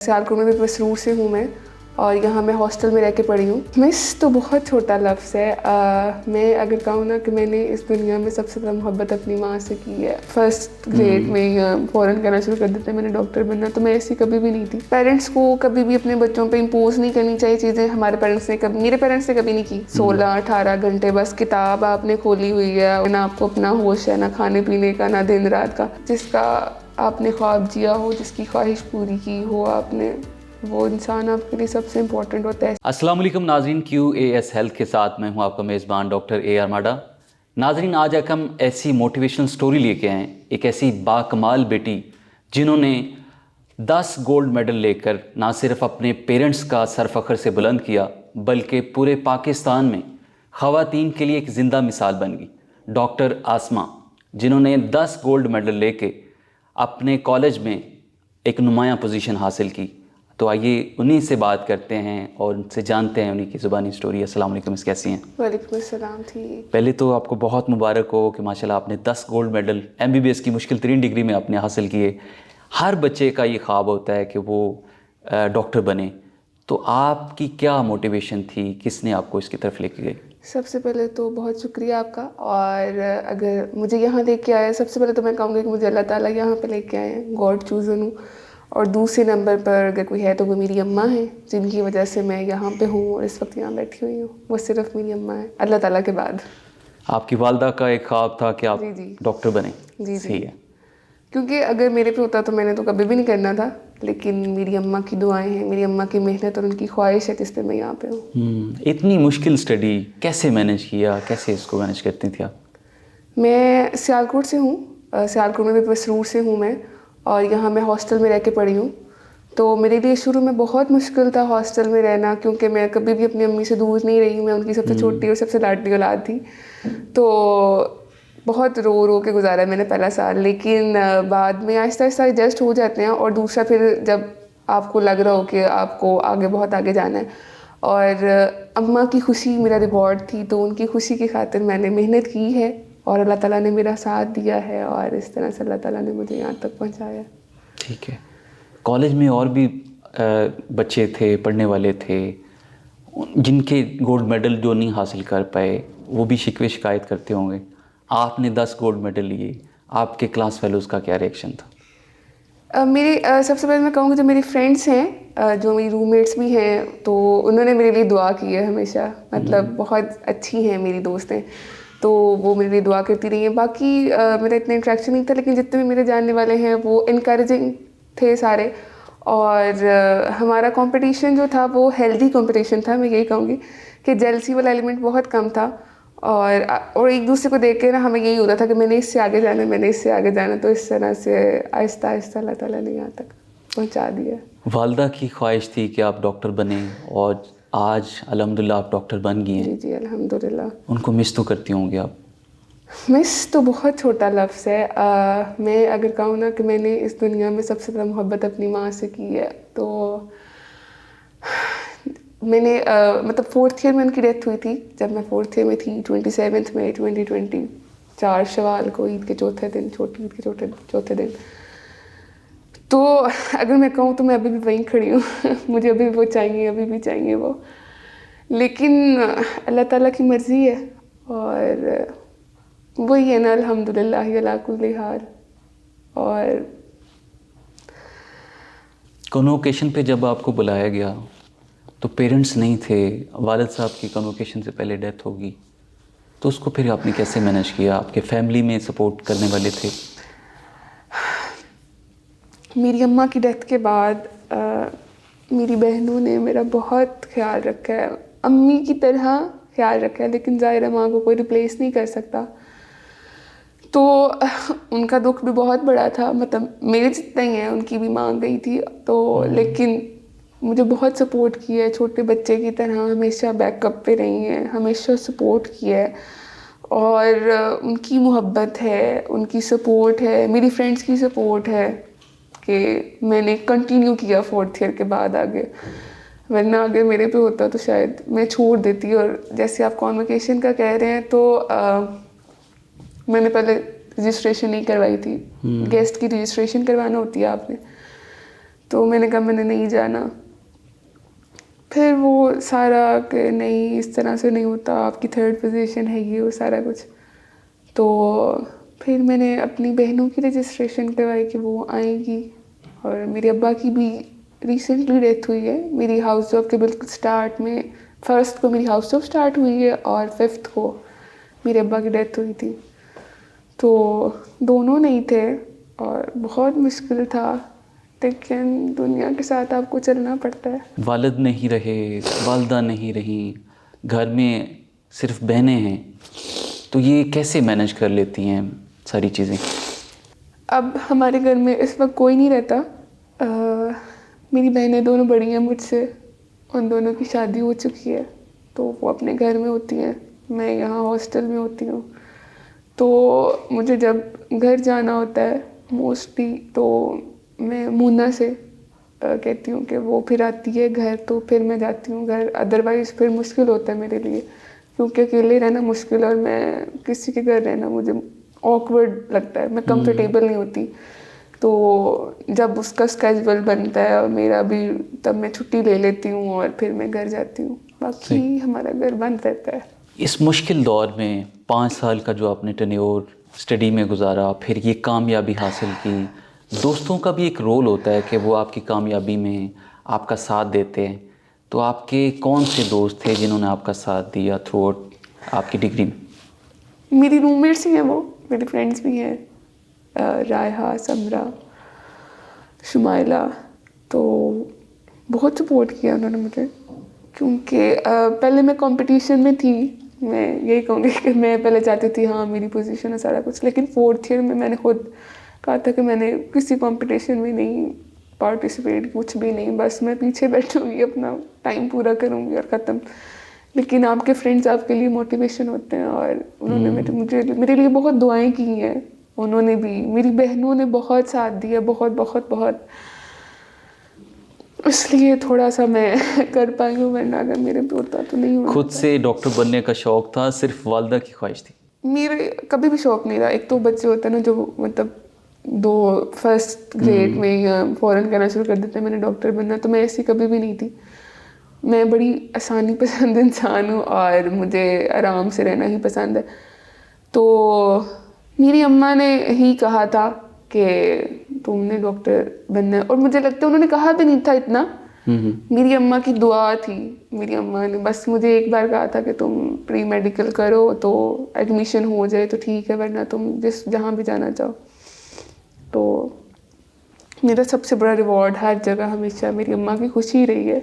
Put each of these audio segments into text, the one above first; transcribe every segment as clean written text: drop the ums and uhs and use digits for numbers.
सियालकोट में भी मसरूर से हूँ मैं और यहाँ मैं हॉस्टल में रह के पढ़ी हूँ। मिस तो बहुत छोटा लफ्ज़ है। मैं अगर कहूँ ना कि मैंने इस दुनिया में सबसे ज़्यादा मोहब्बत अपनी माँ से की है। फर्स्ट ग्रेड में फ़ौरन कहना शुरू कर देते मैंने डॉक्टर बनना, तो मैं ऐसी कभी भी नहीं थी। पेरेंट्स को कभी भी अपने बच्चों पे इम्पोज नहीं करनी चाहिए चीज़ें। हमारे पेरेंट्स ने कभी, मेरे पेरेंट्स ने कभी नहीं की। 16-18 घंटे बस किताब आपने खोली हुई है, ना आपको अपना होश है, ना खाने पीने का, ना दिन रात का। जिसका आपने ख्वाब जिया हो, जिसकी ख्वाहिश पूरी की हो आपने, वो इंसान आपके लिए सबसे इम्पोर्टेंट होता है। अस्सलाम वालेकुम नाज़रीन, QAS हेल्थ के साथ मैं हूं आपका मेज़बान डॉक्टर AR माडा। नाज़रीन, आज एक हम ऐसी मोटिवेशनल स्टोरी लेके आए, एक ऐसी बाकमाल बेटी जिन्होंने 10 गोल्ड मेडल लेकर ना सिर्फ अपने पेरेंट्स का सर फ़ख्र से बुलंद किया बल्कि पूरे पाकिस्तान में ख़वातीन के लिए एक ज़िंदा मिसाल बन गई। डॉक्टर आसमा, जिन्होंने 10 गोल्ड मेडल लेके अपने कॉलेज में एक नुमायाँ पोजीशन हासिल की। तो आइए उन्हीं से बात करते हैं और उनसे जानते हैं उन्हीं की ज़ुबानी स्टोरी। अस्सलाम वालेकुम, कैसी हैं? वालेकुम अस्सलाम। ठीक। पहले तो आपको बहुत मुबारक हो कि माशाल्लाह आपने 10 गोल्ड मेडल MBBS की मुश्किल तरीन डिग्री में आपने हासिल किए। हर बच्चे का ये ख्वाब होता है कि वो डॉक्टर बने। तो आपकी क्या मोटिवेशन थी, किसने आपको इसकी तरफ लेके गई? सबसे पहले तो बहुत शुक्रिया आपका। और अगर मुझे यहाँ लेके आया, सबसे पहले तो मैं कहूँगी कि मुझे अल्लाह ताला यहाँ पे लेके आए हैं, गॉड चूज़न हूँ। और दूसरे नंबर पर अगर कोई है तो वो मेरी अम्मा है, जिनकी वजह से मैं यहाँ पे हूँ और इस वक्त यहाँ बैठी हुई हूँ। वो सिर्फ मेरी अम्मा है अल्लाह ताला के बाद। आपकी वालदा का एक ख्वाब था कि आप जी जी डॉक्टर बने। जी सही जी। है। क्योंकि अगर मेरे पे होता तो मैंने तो कभी भी नहीं करना था, लेकिन मेरी अम्मा की दुआएं हैं, मेरी अम्मा की मेहनत और उनकी ख्वाहिश है जिस पे मैं यहाँ पे हूँ। इतनी मुश्किल स्टडी कैसे मैनेज किया, कैसे इसको मैनेज करती थी आप? मैं सियालकोट से हूँ। सियालकोट में भी मसरूर से हूँ मैं और यहाँ मैं हॉस्टल में रह के पढ़ी हूँ। तो मेरे लिए शुरू में बहुत मुश्किल था हॉस्टल में रहना, क्योंकि मैं कभी भी अपनी अम्मी से दूर नहीं रही हूँ। मैं उनकी सबसे छोटी और सबसे लाडली औलाद थी। तो बहुत रो रो के गुजारा मैंने पहला साल, लेकिन बाद में आहिस्ता आहिस्ता एडजस्ट हो जाते हैं। और दूसरा फिर जब आपको लग रहा हो कि आपको आगे बहुत आगे जाना है, और अम्मा की खुशी मेरा रिवॉर्ड थी, तो उनकी खुशी की खातिर मैंने मेहनत की है और अल्लाह ताला ने मेरा साथ दिया है और इस तरह से अल्लाह ताला ने मुझे यहाँ तक पहुँचाया। ठीक है। कॉलेज में और भी बच्चे थे, पढ़ने वाले थे, जिनके गोल्ड मेडल जो नहीं हासिल कर पाए, वो भी शिकवे शिकायत करते होंगे। आपने 10 गोल्ड मेडल लिए, आपके क्लास फेलोज़ का क्या रिएक्शन था? मेरे सबसे पहले मैं कहूँगी जो मेरी फ्रेंड्स हैं, जो मेरी रूममेट्स भी हैं, तो उन्होंने मेरे लिए दुआ की है हमेशा। मतलब बहुत अच्छी हैं मेरी दोस्तें, तो वो मेरे लिए दुआ करती रही हैं। बाकी मेरा इतना इंट्रैक्शन नहीं था, लेकिन जितने भी मेरे जानने वाले हैं वो इनकरेजिंग थे सारे। और हमारा कंपटीशन जो था वो हेल्दी कंपटीशन था। मैं यही कहूँगी कि जेलसी वाला एलिमेंट बहुत कम था। और एक दूसरे को देख के ना हमें यही होता था कि मैंने इससे आगे जाना है, मैंने इससे आगे जाना। तो इस तरह से आहिस्ता आहिस्ता अल्लाह ताला ने यहाँ तक पहुँचा दिया। वालदा की ख्वाहिश थी कि आप डॉक्टर बने और आज अल्हम्दुलिल्लाह आप डॉक्टर बन गई जी हैं। जी अल्हम्दुलिल्लाह। उनको मिस तो करती होंगी आप? मिस तो बहुत छोटा लफ्ज़ है। मैं अगर कहूँ ना कि मैंने इस दुनिया में सबसे ज़्यादा मोहब्बत अपनी माँ से की है, तो मैंने मतलब 4th ईयर में उनकी डेथ हुई थी। जब मैं 4th ईयर में थी, 27 मई 2020, 4 शवाल को, ईद के चौथे दिन, छोटी ईद के चौथे दिन। तो अगर मैं कहूँ तो मैं अभी भी वहीं खड़ी हूँ। मुझे अभी भी वो चाहिए, अभी भी चाहिए वो। लेकिन अल्लाह ताला की मर्ज़ी है और वही है ना, अल्हम्दुलिल्लाह अला कुल्ली हाल। और कन्वोकेशन पे जब आपको बुलाया गया तो पेरेंट्स नहीं थे, वालिद साहब की कन्वोकेशन से पहले डेथ होगी, तो उसको फिर आपने कैसे मैनेज किया? आपके फैमिली में सपोर्ट करने वाले थे? मेरी अम्मा की डेथ के बाद मेरी बहनों ने मेरा बहुत ख्याल रखा है, अम्मी की तरह ख्याल रखा है। लेकिन ज़ाहिर है माँ को कोई रिप्लेस नहीं कर सकता। तो उनका दुख भी बहुत बड़ा था, मतलब मेरे जितना ही है, उनकी भी माँ गई थी। तो लेकिन मुझे बहुत सपोर्ट किया है, छोटे बच्चे की तरह हमेशा बैकअप पे रही हैं, हमेशा सपोर्ट किया है। और उनकी मोहब्बत है, उनकी सपोर्ट है, मेरी फ्रेंड्स की सपोर्ट है कि मैंने कंटिन्यू किया 4th ईयर के बाद आगे। वरना अगर मेरे पे होता तो शायद मैं छोड़ देती। और जैसे आप कॉन्वोकेशन का कह रहे हैं, तो मैंने पहले रजिस्ट्रेशन नहीं करवाई थी। गेस्ट की रजिस्ट्रेशन करवाना होती है आपने, तो मैंने कहा मैंने नहीं जाना। फिर वो सारा कि नहीं इस तरह से नहीं होता, आपकी थर्ड पोजीशन है ये वो सारा कुछ। तो फिर मैंने अपनी बहनों की रजिस्ट्रेशन करवाई कि वो आएंगी, और मेरे अब्बा की भी रिसेंटली डेथ हुई है। मेरी हाउस जॉब के बिल्कुल स्टार्ट में 1 को मेरी हाउस जॉब स्टार्ट हुई है और 5 को मेरे अब्बा की डेथ हुई थी। तो दोनों नहीं थे और बहुत मुश्किल था, लेकिन दुनिया के साथ आपको चलना पड़ता है। वालिद नहीं रहे, वालदा नहीं रही, घर में सिर्फ बहनें हैं, तो ये कैसे मैनेज कर लेती हैं सारी चीज़ें? अब हमारे घर में इस वक्त कोई नहीं रहता। मेरी बहनें दोनों बड़ी हैं मुझसे, उन दोनों की शादी हो चुकी है, तो वो अपने घर में होती हैं, मैं यहाँ हॉस्टल में होती हूँ। तो मुझे जब घर जाना होता है मोस्टली, तो मैं मुन्ना से कहती हूँ कि वो फिर आती है घर, तो फिर मैं जाती हूँ घर। अदरवाइज़ फिर मुश्किल होता है मेरे लिए, क्योंकि अकेले रहना मुश्किल, और मैं किसी के घर रहना मुझे ऑकवर्ड लगता है, मैं कंफर्टेबल नहीं होती। तो जब उसका स्केड्यूल बनता है और मेरा भी, तब मैं छुट्टी ले लेती हूँ और फिर मैं घर जाती हूँ, बाकी हमारा घर बंद रहता है। इस मुश्किल दौर में 5 साल का जो आपने टेन्योर स्टडी में गुजारा, फिर ये कामयाबी हासिल की, दोस्तों का भी एक रोल होता है कि वो आपकी कामयाबी में आपका साथ देते हैं। तो आपके कौन से दोस्त थे जिन्होंने आपका साथ दिया थ्रू आउट आपकी डिग्री में? मेरी रूममेट्स ही हैं, वो मेरे फ्रेंड्स भी हैं, रायहा, समरा, शुमाइला। तो बहुत सपोर्ट किया उन्होंने मुझे, क्योंकि पहले मैं कंपटीशन में थी। मैं यही कहूँगी कि मैं पहले चाहती थी हाँ मेरी पोजीशन है सारा कुछ, लेकिन 4th ईयर में मैंने खुद कहा था कि मैंने किसी कंपटीशन में नहीं पार्टिसिपेट, कुछ भी नहीं, बस मैं पीछे बैठूँगी, अपना टाइम पूरा करूँगी और ख़त्म। लेकिन आपके फ्रेंड्स आपके लिए मोटिवेशन होते हैं, और उन्होंने मेरे लिए बहुत दुआएं की हैं। उन्होंने भी, मेरी बहनों ने बहुत साथ दिया, बहुत बहुत बहुत, इसलिए थोड़ा सा मैं कर पाई हूँ, वरना अगर मेरे पे होता तो नहीं होता। खुद से डॉक्टर बनने का शौक़ था, सिर्फ वालदा की ख्वाहिश थी? मेरे कभी भी शौक नहीं रहा। एक तो बच्चे होते हैं ना जो मतलब 1st ग्रेड में या फ़ौरन कहना शुरू कर देते हैं मैंने डॉक्टर बनना, तो मैं ऐसी कभी भी नहीं थी। मैं बड़ी आसानी पसंद इंसान हूँ और मुझे आराम से रहना ही पसंद है। तो मेरी अम्मा ने ही कहा था कि तुमने डॉक्टर बनना है, और मुझे लगता है उन्होंने कहा भी नहीं था इतना, मेरी अम्मा की दुआ थी। मेरी अम्मा ने बस मुझे एक बार कहा था कि तुम प्री मेडिकल करो, तो एडमिशन हो जाए तो ठीक है, वरना तुम जहाँ भी जाना चाहो। तो मेरा सबसे बड़ा रिवॉर्ड हर जगह हमेशा मेरी अम्मा की खुशी रही है,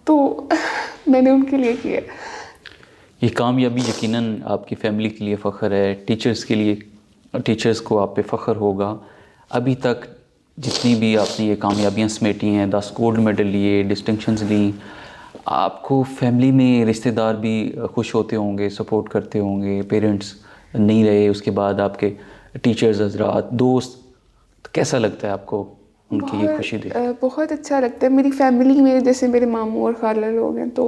तो मैंने उनके लिए किया। ये कामयाबी यकीनन आपकी फैमिली के लिए फ़ख्र है, टीचर्स के लिए, टीचर्स को आप पे फ़ख्र होगा। अभी तक जितनी भी आपने ये कामयाबियाँ समेटी हैं, 10 गोल्ड मेडल लिए, डिस्टिंक्शंस ली, आपको फैमिली में रिश्तेदार भी खुश होते होंगे, सपोर्ट करते होंगे। पेरेंट्स नहीं रहे, उसके बाद आपके टीचर्स हजरात, दोस्त, तो कैसा लगता है आपको उनकी ये खुशी देख? बहुत अच्छा लगता है। मेरी फैमिली में जैसे मेरे मामू और खाला लोग हैं, तो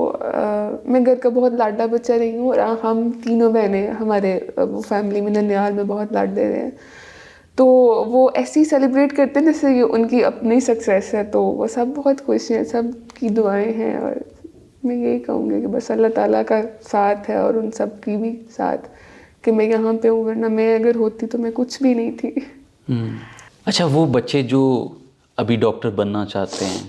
मैं घर का बहुत लाडला बच्चा रही हूँ, और हम तीनों बहनें हमारे वो फैमिली में ननिहाल में बहुत लाड दे रहे हैं। तो वो ऐसे ही सेलिब्रेट करते हैं जैसे ये उनकी अपनी सक्सेस है, तो वो सब बहुत खुश हैं, सब की दुआएं हैं, और मैं यही कहूँगी कि बस अल्लाह ताला का साथ है और उन सब की भी साथ कि मैं यहाँ पे हूँ, वरना मैं अगर होती तो मैं कुछ भी नहीं थी। अच्छा, वो बच्चे जो अभी डॉक्टर बनना चाहते हैं,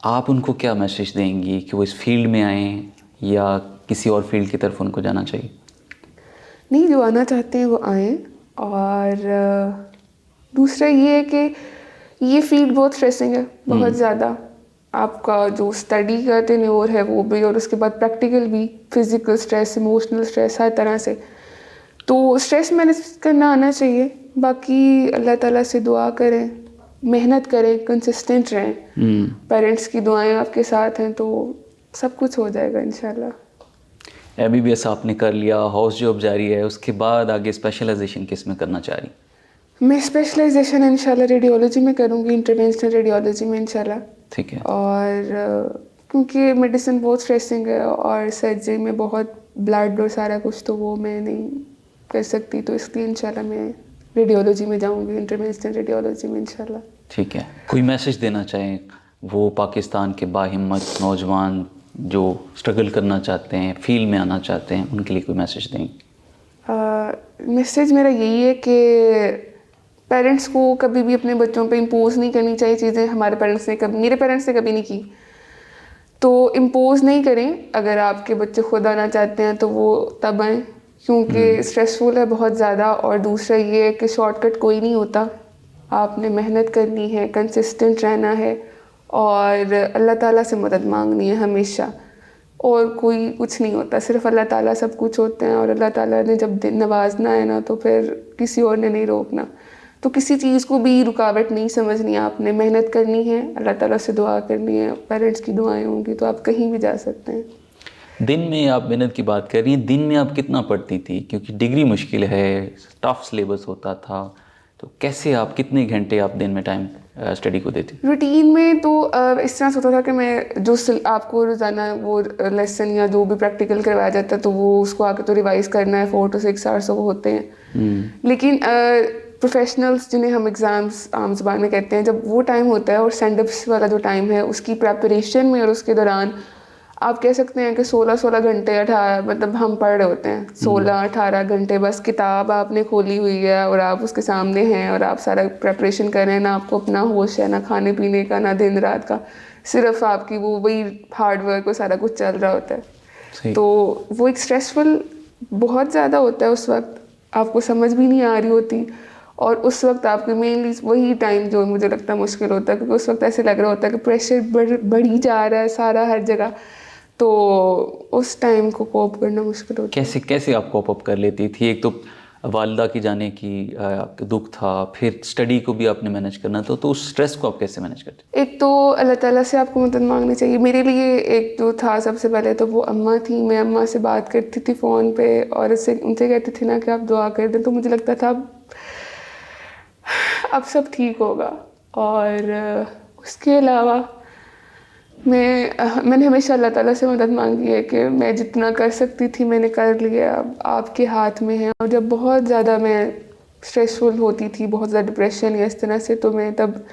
आप उनको क्या मैसेज देंगी कि वो इस फील्ड में आएँ या किसी और फील्ड की तरफ उनको जाना चाहिए? नहीं, जो आना चाहते हैं वो आएँ। और दूसरा ये है कि ये फील्ड बहुत स्ट्रेसिंग है, बहुत ज़्यादा। आपका जो स्टडी का टेन्योर है वो भी, और उसके बाद प्रैक्टिकल भी, फिज़िकल स्ट्रेस, इमोशनल स्ट्रेस, हर तरह से। तो स्ट्रेस मैनेज करना आना चाहिए। बाकी अल्लाह ताला से दुआ करें, मेहनत करें, कंसिस्टेंट रहें। पेरेंट्स की दुआएं आपके साथ हैं तो सब कुछ हो जाएगा इंशाल्लाह। MBBS आपने कर लिया, हाउस जॉब जारी है, उसके बाद आगे स्पेशलाइजेशन किस में करना चाह रही? मैं स्पेशलाइजेशन इंशाल्लाह रेडियोलॉजी में करूँगी, इंटरवेंशनल रेडियोलॉजी में इंशाल्लाह। ठीक है। और क्योंकि मेडिसिन बहुत स्ट्रेसिंग है और सर्जरी में बहुत ब्लड और सारा कुछ, तो वो मैं नहीं कर सकती, तो इसलिए इंशाल्लाह मैं रेडियोलॉजी में जाऊँगी, इंटरवेंशनल रेडियोलॉजी में इंशाल्लाह। ठीक है, कोई मैसेज देना चाहें वो पाकिस्तान के बाहिम्मत नौजवान जो स्ट्रगल करना चाहते हैं, फील्ड में आना चाहते हैं, उनके लिए कोई मैसेज दें? मैसेज मेरा यही है कि पेरेंट्स को कभी भी अपने बच्चों पे इम्पोज नहीं करनी चाहिए चीज़ें। हमारे पेरेंट्स ने कभी, मेरे पेरेंट्स ने कभी नहीं की, तो इम्पोज नहीं करें। अगर आपके बच्चे खुद आना चाहते हैं तो वो तब आएँ, क्योंकि स्ट्रेसफुल है बहुत ज़्यादा। और दूसरा ये है कि शॉर्टकट कोई नहीं होता, आपने मेहनत करनी है, कंसिस्टेंट रहना है और अल्लाह ताला से मदद मांगनी है हमेशा। और कोई कुछ नहीं होता, सिर्फ अल्लाह ताला सब कुछ होते हैं। और अल्लाह ताला ने जब दिन नवाजना है ना, तो फिर किसी और ने नहीं रोकना। तो किसी चीज़ को भी रुकावट नहीं समझनी, आपने मेहनत करनी है, अल्लाह ताला से दुआ करनी है, पेरेंट्स की दुआएं होंगी तो आप कहीं भी जा सकते हैं। दिन में आप मेहनत की बात कर रही हैं, दिन में आप कितना पढ़ती थी? क्योंकि डिग्री मुश्किल है, टफ सिलेबस होता था, तो कैसे आप कितने घंटे आप दिन में टाइम स्टडी को देती? रूटीन में तो इस तरह से होता था कि मैं जो आपको रोज़ाना वो लेसन या जो भी प्रैक्टिकल करवाया जाता है तो वो उसको आके तो रिवाइज करना है, 4 to 6 आवर्स वो होते हैं। लेकिन प्रोफेशनल्स जिन्हें हम एग्ज़ाम्स आम ज़बान में कहते हैं, जब वो टाइम होता है और सेंडअप्स वाला जो टाइम है उसकी प्रेपरेशन में और उसके दौरान आप कह सकते हैं कि 16 घंटे 18, मतलब हम पढ़ रहे होते हैं 16-18 घंटे। बस किताब आपने खोली हुई है और आप उसके सामने हैं और आप सारा प्रेपरेशन कर रहे हैं, ना आपको अपना होश है, ना खाने पीने का, ना दिन रात का, सिर्फ आपकी वो वही हार्ड वर्क और सारा कुछ चल रहा होता है। तो वो एक स्ट्रेसफुल बहुत ज़्यादा होता है उस वक्त, आपको समझ भी नहीं आ रही होती। और उस वक्त आपके मेनली वही टाइम जो मुझे लगता है मुश्किल होता है, क्योंकि उस वक्त ऐसे लग रहा होता है कि प्रेशर बढ़ ही जा रहा है सारा हर जगह। तो उस टाइम को कोप करना मुश्किल होता है। कैसे आप कोप अप कर लेती थी? एक तो वालिदा की जाने की दुख था, फिर स्टडी को भी आपने मैनेज करना था, तो उस स्ट्रेस को आप कैसे मैनेज करते? एक तो अल्लाह ताला से आपको मदद मांगनी चाहिए। मेरे लिए एक जो था सबसे पहले तो वो अम्मा थी। मैं अम्मा से बात करती थी फ़ोन पे और उनसे कहती थी ना कि आप दुआ कर दें, तो मुझे लगता था अब सब ठीक होगा। और उसके अलावा मैंने हमेशा अल्लाह ताला से मदद मांगी है कि मैं जितना कर सकती थी मैंने कर लिया, अब आपके हाथ में है। और जब बहुत ज़्यादा मैं स्ट्रेसफुल होती थी, बहुत ज़्यादा डिप्रेशन या इस तरह से, तो मैं तब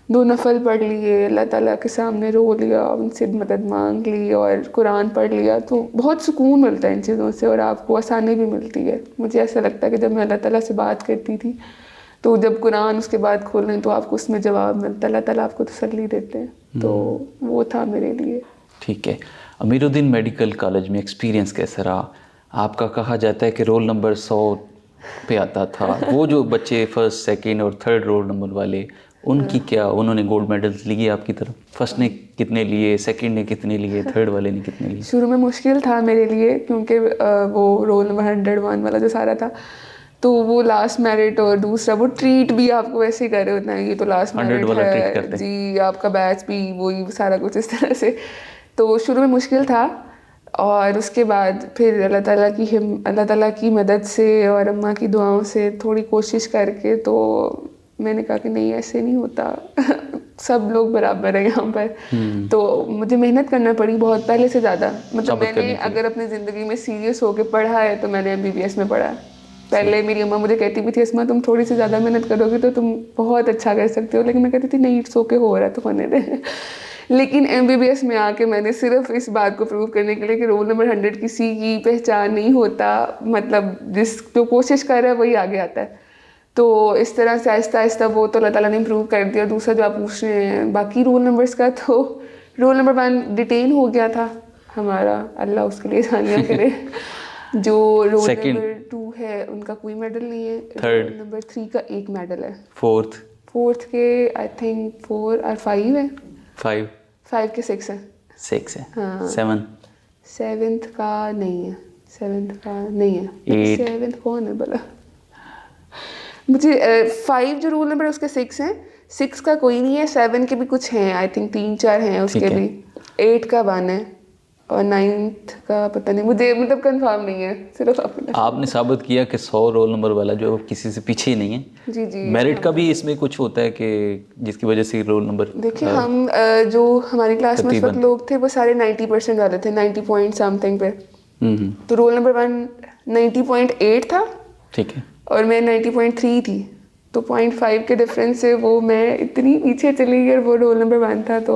2 नफल पढ़ लिए, अल्लाह ताला के सामने रो लिया, उनसे मदद मांग ली और कुरान पढ़ लिया। तो बहुत सुकून मिलता है इन चीज़ों से और आपको आसानी भी मिलती है। मुझे ऐसा लगता है कि जब मैं अल्लाह ताला से बात करती थी तो जब कुरान उसके बाद खोलें तो आपको उसमें जवाब मिलता है, अल्लाह ताला आपको तसल्ली देते हैं। तो वो था मेरे लिए। ठीक है, अमीरुद्दीन मेडिकल कॉलेज में एक्सपीरियंस कैसा रहा आपका? कहा जाता है कि रोल नंबर 100 पे आता था। वो जो बच्चे फर्स्ट, सेकंड और थर्ड रोल नंबर वाले, उनकी क्या, उन्होंने गोल्ड मेडल्स लिए आपकी तरफ? फर्स्ट ने कितने लिए, सेकंड ने कितने लिए, थर्ड वाले ने कितने लिए? शुरू में मुश्किल था मेरे लिए, क्योंकि वो रोल नंबर 101 वाला जो सारा था, तो वो लास्ट मेरिट और दूसरा वो ट्रीट भी आपको वैसे ही कर रहे होते हैं, ये तो लास्ट मेरिट है जी, आपका बैच भी वही सारा कुछ इस तरह से। तो शुरू में मुश्किल था और उसके बाद फिर अल्लाह ताला की मदद से और अम्मा की दुआओं से थोड़ी कोशिश करके तो मैंने कहा कि नहीं ऐसे नहीं होता सब लोग बराबर हैं यहाँ पर। तो मुझे मेहनत करना पड़ी बहुत पहले से ज़्यादा। मतलब मैंने अगर अपनी ज़िंदगी में सीरियस होकर पढ़ा है तो मैंने MBBS में पढ़ा है। पहले मेरी अम्मा मुझे कहती भी थी अस्मा तुम थोड़ी सी ज़्यादा मेहनत करोगे तो तुम बहुत अच्छा कर सकते हो, लेकिन मैं कहती थी नहीं, इट्स ओके, हो रहा है तो होने दे। लेकिन MBBS में आके मैंने सिर्फ इस बात को प्रूव करने के लिए कि रोल नंबर 100 किसी की पहचान नहीं होता, मतलब जो कोशिश कर रहा है वही आगे आता है। तो इस तरह से आहिस्ता आहिस्ता वो तो अल्लाह ताला ने इम्प्रूव कर दिया। दूसरा जो आप पूछ रहे हैं बाकी रोल नंबर्स का, तो रोल नंबर 1 डिटेन हो गया था हमारा, अल्लाह उसके लिए सानिया करे। जो रोल नंबर 2 है उनका कोई मेडल नहीं है। रोल नंबर 3 का एक मेडल है। फोर्थ के आई थिंक 4 और 5 है। 5 के 6 है। 6 है। हाँ। 7th का नहीं है। 7th का नहीं है। 7th कौन है भला? मुझे 5 जो रोल नंबर है उसके 6 हैं, 6 का कोई नहीं है, 7 के भी कुछ हैं, आई थिंक 3-4 हैं उसके भी, 8 का 1 है और 9th का पता नहीं, मुझे मतलब कंफर्म नहीं है। सिर्फ आपने साबित किया कि 100 रोल नंबर वाला जो किसी से पीछे नहीं है। जी जी। मेरिट का भी इसमें कुछ होता है कि जिसकी वजह से रोल नंबर, देखिए हम जो हमारी क्लास में उस वक्त लोग थे वो सारे 90% वाले थे, 90 पॉइंट समथिंग पे। तो रोल नंबर 1 90.8 था। ठीक है। और मैं 90.3 थी। तो 0.5 के डिफरेंस से वो मैं इतनी पीछे चली गई और वो रोल नंबर 1 था, तो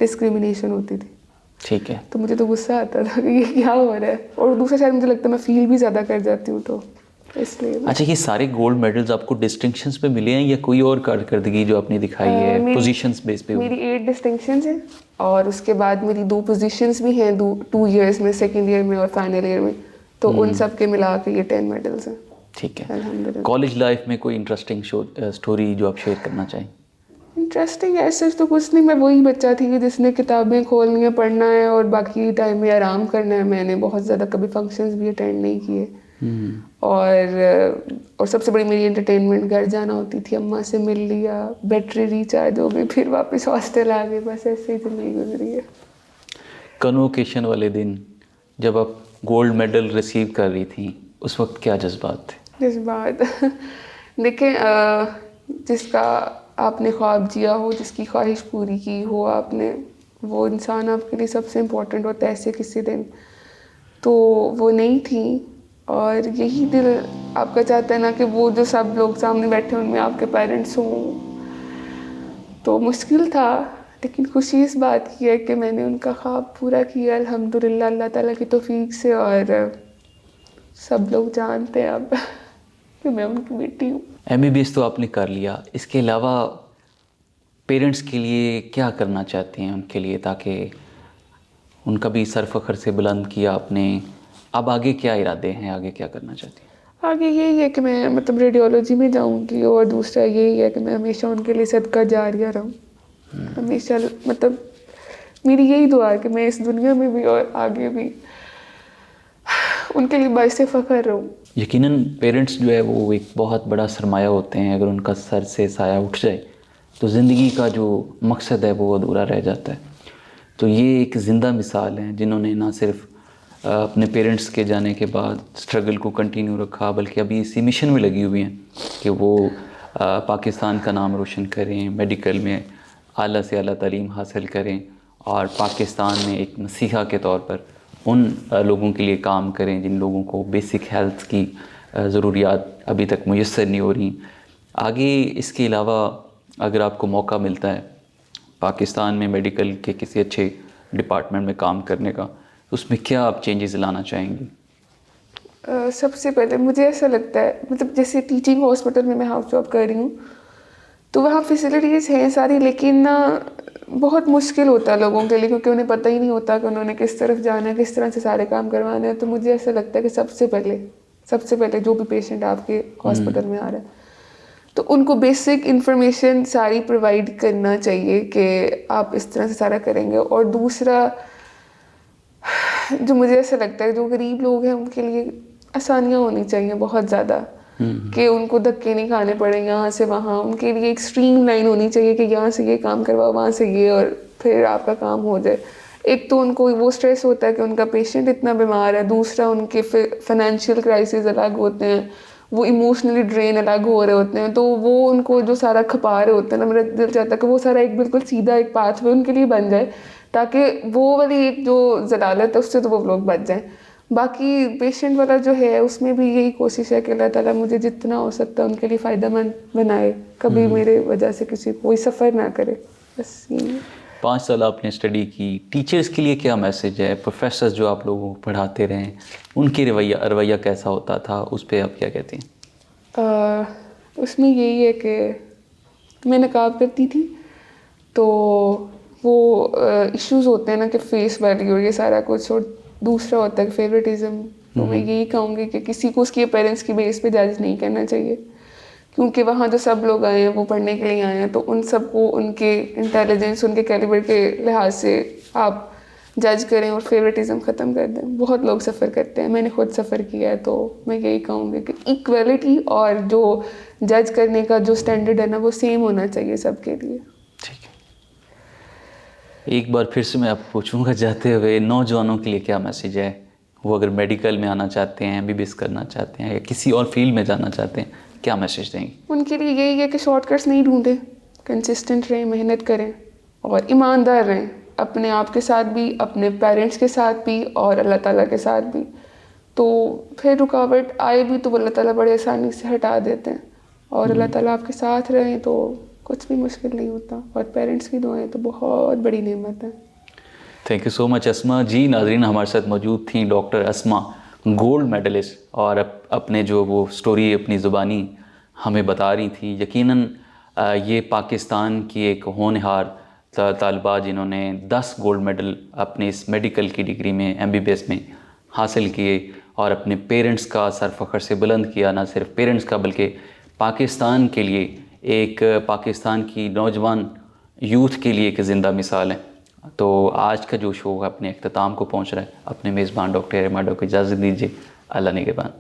डिस्क्रिमिनेशन होती थी। ठीक है। तो मुझे तो गुस्सा आता था कि ये क्या हो रहा है, और दूसरा शायद मुझे लगता है मैं फील भी ज़्यादा कर जाती हूँ, तो इसलिए। अच्छा, ये सारे गोल्ड मेडल्स आपको डिस्टिंक्शंस पे मिले हैं या कोई और कारकर्दगी जो आपने दिखाई है पोजीशंस बेस पे? मेरी 8 डिस्टिंक्शंस हैं, और उसके बाद मेरी 2 पोजीशंस भी हैं 2 ईयर्स में, सेकेंड ईयर में और फाइनल ईयर में, तो उन सब के मिला के ये 10 मेडल्स हैं। ठीक है। अल्हम्दुलिल्लाह। कॉलेज लाइफ में कोई इंटरेस्टिंग स्टोरी जो आप शेयर करना चाहें? इंटरेस्टिंग ऐसे तो कुछ नहीं, मैं वही बच्चा थी कि जिसने किताबें खोलनी है, पढ़ना है और बाकी टाइम में आराम करना है। मैंने बहुत ज़्यादा कभी फंक्शंस भी अटेंड नहीं किए, और सबसे बड़ी मेरी एंटरटेनमेंट घर जाना होती थी, अम्मा से मिल लिया, बैटरी रिचार्ज हो गई, फिर वापस हॉस्टल आ गए, बस ऐसे ही ज़िंदगी गुजरी है। कन्वोकेशन वाले दिन जब आप गोल्ड मेडल रिसीव कर रही थी, उस वक्त क्या जज्बात थे? जज्बात देखें, जिसका आपने ख्वाब जिया हो, जिसकी ख्वाहिश पूरी की हो आपने, वो इंसान आपके लिए सबसे इम्पोर्टेंट होता है ऐसे किसी दिन। तो वो नहीं थी, और यही दिल आपका चाहता है ना कि वो जो सब लोग सामने बैठे हैं उनमें आपके पेरेंट्स हों। तो मुश्किल था, लेकिन खुशी इस बात की है कि मैंने उनका ख्वाब पूरा किया अल्हम्दुलिल्लाह, अल्लाह ताला की तौफीक से, और सब लोग जानते हैं अब कि मैं उनकी बेटी हूँ। MBBS तो आपने कर लिया, इसके अलावा पेरेंट्स के लिए क्या करना चाहते हैं उनके लिए, ताकि उनका भी सर फ़ख्र से बुलंद किया आपने, अब आगे क्या इरादे हैं, आगे क्या करना चाहती हैं? आगे यही है कि मैं मतलब रेडियोलॉजी में जाऊंगी, और दूसरा यही है कि मैं हमेशा उनके लिए सदका जारिया रहूं। हमेशा मतलब मेरी यही दुआ है कि मैं इस दुनिया में भी और आगे भी उनके लिए बाइसे फ़ख्र रहूं। यकीनन पेरेंट्स जो है वो एक बहुत बड़ा सरमाया होते हैं, अगर उनका सर से साया उठ जाए तो ज़िंदगी का जो मकसद है वो अधूरा रह जाता है। तो ये एक ज़िंदा मिसाल है जिन्होंने ना सिर्फ अपने पेरेंट्स के जाने के बाद स्ट्रगल को कंटिन्यू रखा, बल्कि अभी इसी मिशन में लगी हुई हैं कि वो पाकिस्तान का नाम रोशन करें, मेडिकल में आला से आला तालीम हासिल करें, और पाकिस्तान में एक मसीहा के तौर पर उन लोगों के लिए काम करें जिन लोगों को बेसिक हेल्थ की ज़रूरियात अभी तक मुयस्सर नहीं हो रही। आगे इसके अलावा अगर आपको मौका मिलता है पाकिस्तान में मेडिकल के किसी अच्छे डिपार्टमेंट में काम करने का, उसमें क्या आप चेंजेस लाना चाहेंगी? सबसे पहले मुझे ऐसा लगता है, मतलब जैसे टीचिंग हॉस्पिटल में मैं हाउस जॉब कर रही हूँ, तो वहाँ फैसिलिटीज़ हैं सारी, लेकिन ना बहुत मुश्किल होता है लोगों के लिए, क्योंकि उन्हें पता ही नहीं होता कि उन्होंने किस तरफ जाना है, किस तरह से सारे काम करवाने हैं। तो मुझे ऐसा लगता है कि सबसे पहले जो भी पेशेंट आपके हॉस्पिटल में आ रहा है, तो उनको बेसिक इन्फॉर्मेशन सारी प्रोवाइड करना चाहिए कि आप इस तरह से सारा करेंगे। और दूसरा जो मुझे ऐसा लगता है, जो गरीब लोग हैं उनके लिए आसानियाँ होनी चाहिए बहुत ज़्यादा, कि उनको धक्के नहीं खाने पड़े यहाँ से वहाँ। उनके लिए एक स्ट्रीम लाइन होनी चाहिए कि यहाँ से ये काम करवाओ, वहाँ से ये, और फिर आपका काम हो जाए। एक तो उनको वो स्ट्रेस होता है कि उनका पेशेंट इतना बीमार है, दूसरा उनके फाइनेंशियल क्राइसिस अलग होते हैं, वो इमोशनली ड्रेन अलग हो रहे होते हैं, तो वो उनको जो सारा खपा रहे होते हैं ना, मेरा दिल चाहता है कि वो सारा एक बिल्कुल सीधा एक पाथवे उनके लिए बन जाए, ताकि वो वाली एक जो जलालत है उससे तो वो लोग बच जाएं। बाकी पेशेंट वाला जो है उसमें भी यही कोशिश है कि अल्लाह ताला मुझे जितना हो सकता है उनके लिए फ़ायदेमंद बनाए, कभी मेरे वजह से किसी कोई सफ़र ना करे, बस यही। 5 साल आपने स्टडी की, टीचर्स के लिए क्या मैसेज है? प्रोफेसर्स जो आप लोगों को पढ़ाते रहे, उनके रवैया कैसा होता था, उस पर आप क्या कहते हैं? उसमें यही है कि मैं नकाब करती थी, तो वो इश्यूज होते हैं ना कि फेस वैल्यू और ये सारा कुछ, और दूसरा होता है फेवरेटिज्म। तो मैं यही कहूँगी कि किसी को उसके पेरेंट्स की बेस पे जज नहीं करना चाहिए, क्योंकि वहाँ जो सब लोग आए हैं वो पढ़ने के लिए आए हैं, तो उन सबको उनके इंटेलिजेंस, उनके कैलिबर के लिहाज से आप जज करें और फेवरेटिज्म ख़त्म कर दें। बहुत लोग सफ़र करते हैं, मैंने खुद सफ़र किया है, तो मैं यही कहूँगी कि इक्वलिटी और जो जज करने का जो स्टैंडर्ड है ना, वो सेम होना चाहिए सबके लिए। ठीक है, एक बार फिर से मैं आपको पूछूंगा जाते हुए, नौजवानों के लिए क्या मैसेज है? वो अगर मेडिकल में आना चाहते हैं, MBBS करना चाहते हैं, या किसी और फील्ड में जाना चाहते हैं, क्या मैसेज देंगे? उनके लिए यही है कि शॉर्टकट्स नहीं ढूंढें, कंसिस्टेंट रहें, मेहनत करें और ईमानदार रहें, अपने आप के साथ भी, अपने पेरेंट्स के साथ भी और अल्लाह ताला के साथ भी। तो फिर रुकावट आए भी तो अल्लाह ताला बड़े आसानी से हटा देते हैं। और अल्लाह ताला आपके साथ रहें तो कुछ भी मुश्किल नहीं होता, और पेरेंट्स की दुआएं तो बहुत बड़ी नेमत है। थैंक यू सो मच अस्मा जी। नाजरीन, हमारे साथ मौजूद थी डॉक्टर अस्मा, गोल्ड मेडलिस्ट, और अपने जो वो स्टोरी अपनी ज़ुबानी हमें बता रही थी। यकीनन ये पाकिस्तान की एक होनहार तालिबा जिन्होंने 10 गोल्ड मेडल अपनी इस मेडिकल की डिग्री में MBBS में हासिल किए, और अपने पेरेंट्स का सर फ़ख्र से बुलंद किया। ना सिर्फ पेरेंट्स का बल्कि पाकिस्तान के लिए, एक पाकिस्तान की नौजवान यूथ के लिए एक ज़िंदा मिसाल है। तो आज का जो शो अपने अख्ताम को पहुंच रहा है, अपने मेज़बान डॉक्टर ए आर माडा को इजाज़त दीजिए। अल्लाह निगहबान।